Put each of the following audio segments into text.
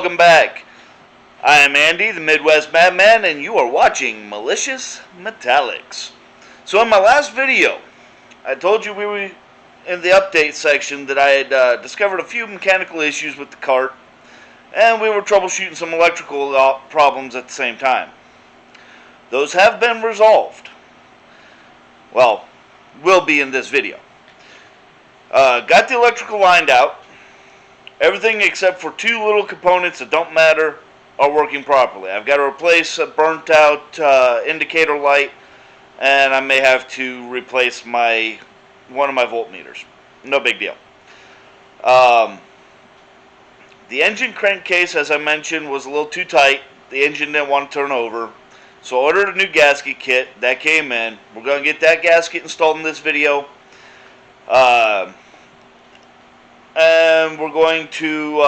welcome back. I am Andy, the Midwest Madman, and you are watching Malicious Metallics. So in my last video, I told you we were in the update section that I had discovered a few mechanical issues with the cart, and we were troubleshooting some electrical problems at the same time. Those have been resolved. Well, will be in this video. Got the electrical lined out. Everything except for two little components that don't matter are working properly. I've got to replace a burnt out indicator light, and I may have to replace one of my voltmeters. No big deal. The engine crankcase, as I mentioned, was a little too tight. The engine didn't want to turn over. So I ordered a new gasket kit. That came in. We're going to get that gasket installed in this video. And we're going to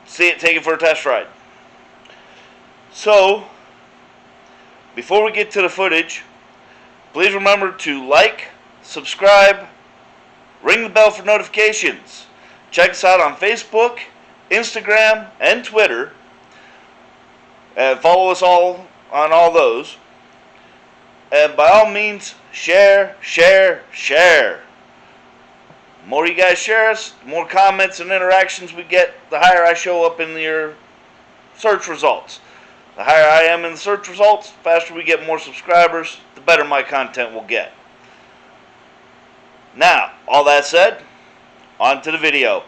take it for a test ride. So, before we get to the footage, please remember to like, subscribe, ring the bell for notifications. Check us out on Facebook, Instagram, and Twitter. And follow us all on all those. And by all means, share, share, share. The more you guys share us, the more comments and interactions we get, the higher I show up in your search results. The higher I am in the search results, the faster we get more subscribers, the better my content will get. Now, all that said, on to the video.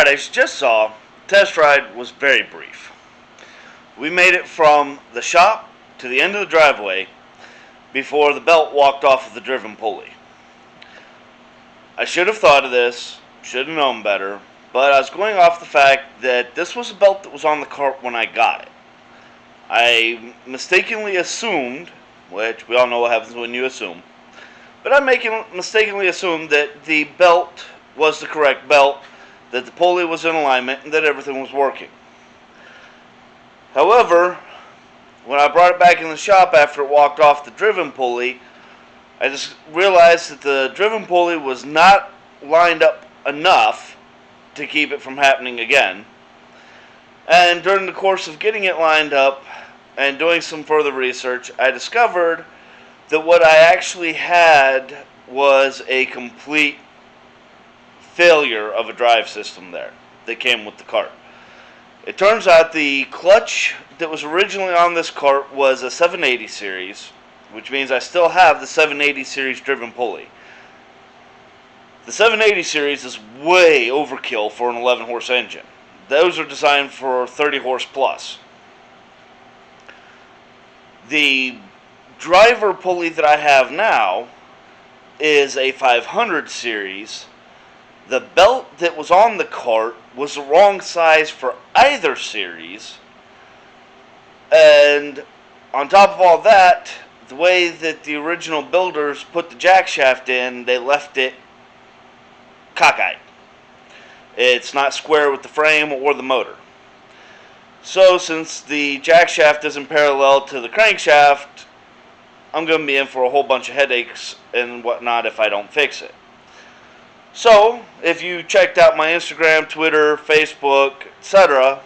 Alright, as you just saw, the test ride was very brief. We made it from the shop to the end of the driveway before the belt walked off of the driven pulley. I should have thought of this, should have known better, but I was going off the fact that this was a belt that was on the cart when I got it. I mistakenly assumed, which we all know what happens when you assume, but I mistakenly assumed that the belt was the correct belt, that the pulley was in alignment, and that everything was working. However, when I brought it back in the shop after it walked off the driven pulley, I just realized that the driven pulley was not lined up enough to keep it from happening again. And during the course of getting it lined up and doing some further research, I discovered that what I actually had was a complete failure of a drive system there that came with the cart. It turns out the clutch that was originally on this cart was a 780 series, which means I still have the 780 series driven pulley. The 780 series is way overkill for an 11 horse engine. Those are designed for 30 horse plus. The driver pulley that I have now is a 500 series. The belt that was on the cart was the wrong size for either series. And on top of all that, the way that the original builders put the jack shaft in, they left it cockeyed. It's not square with the frame or the motor. So since the jack shaft isn't parallel to the crankshaft, I'm going to be in for a whole bunch of headaches and whatnot if I don't fix it. So, if you checked out my Instagram, Twitter, Facebook, etc.,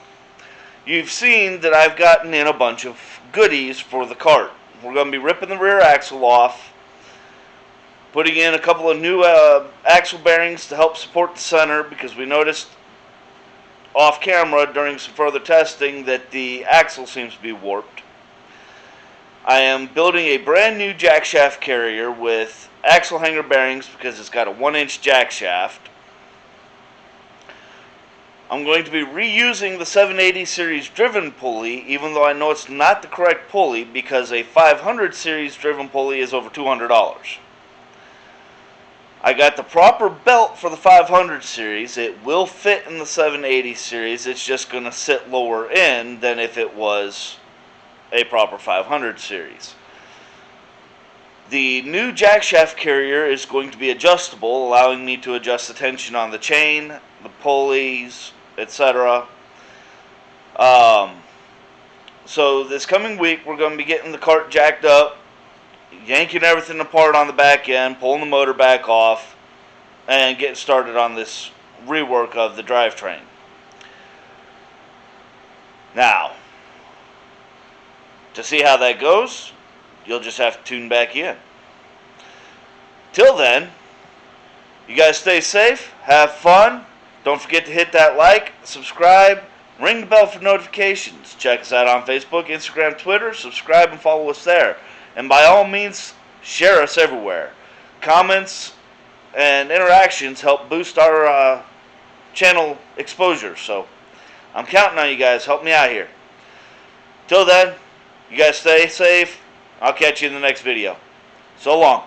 you've seen that I've gotten in a bunch of goodies for the cart. We're going to be ripping the rear axle off, putting in a couple of new axle bearings to help support the center, because we noticed off camera during some further testing that the axle seems to be warped. I am building a brand new jack shaft carrier with axle hanger bearings because it's got a 1-inch jack shaft. I'm going to be reusing the 780 series driven pulley, even though I know it's not the correct pulley, because a 500 series driven pulley is over $200. I got the proper belt for the 500 series. It will fit in the 780 series. It's just going to sit lower in than if it was a proper 500 series. The new jack shaft carrier is going to be adjustable, allowing me to adjust the tension on the chain, the pulleys, etc. So this coming week we're going to be getting the cart jacked up, yanking everything apart on the back end, pulling the motor back off, and getting started on this rework of the drivetrain. Now, to see how that goes, you'll just have to tune back in. Till then, you guys stay safe, have fun. Don't forget to hit that like, subscribe, ring the bell for notifications. Check us out on Facebook, Instagram, Twitter. Subscribe and follow us there. And by all means, share us everywhere. Comments and interactions help boost our channel exposure. So I'm counting on you guys. Help me out here. Till then, you guys stay safe. I'll catch you in the next video. So long.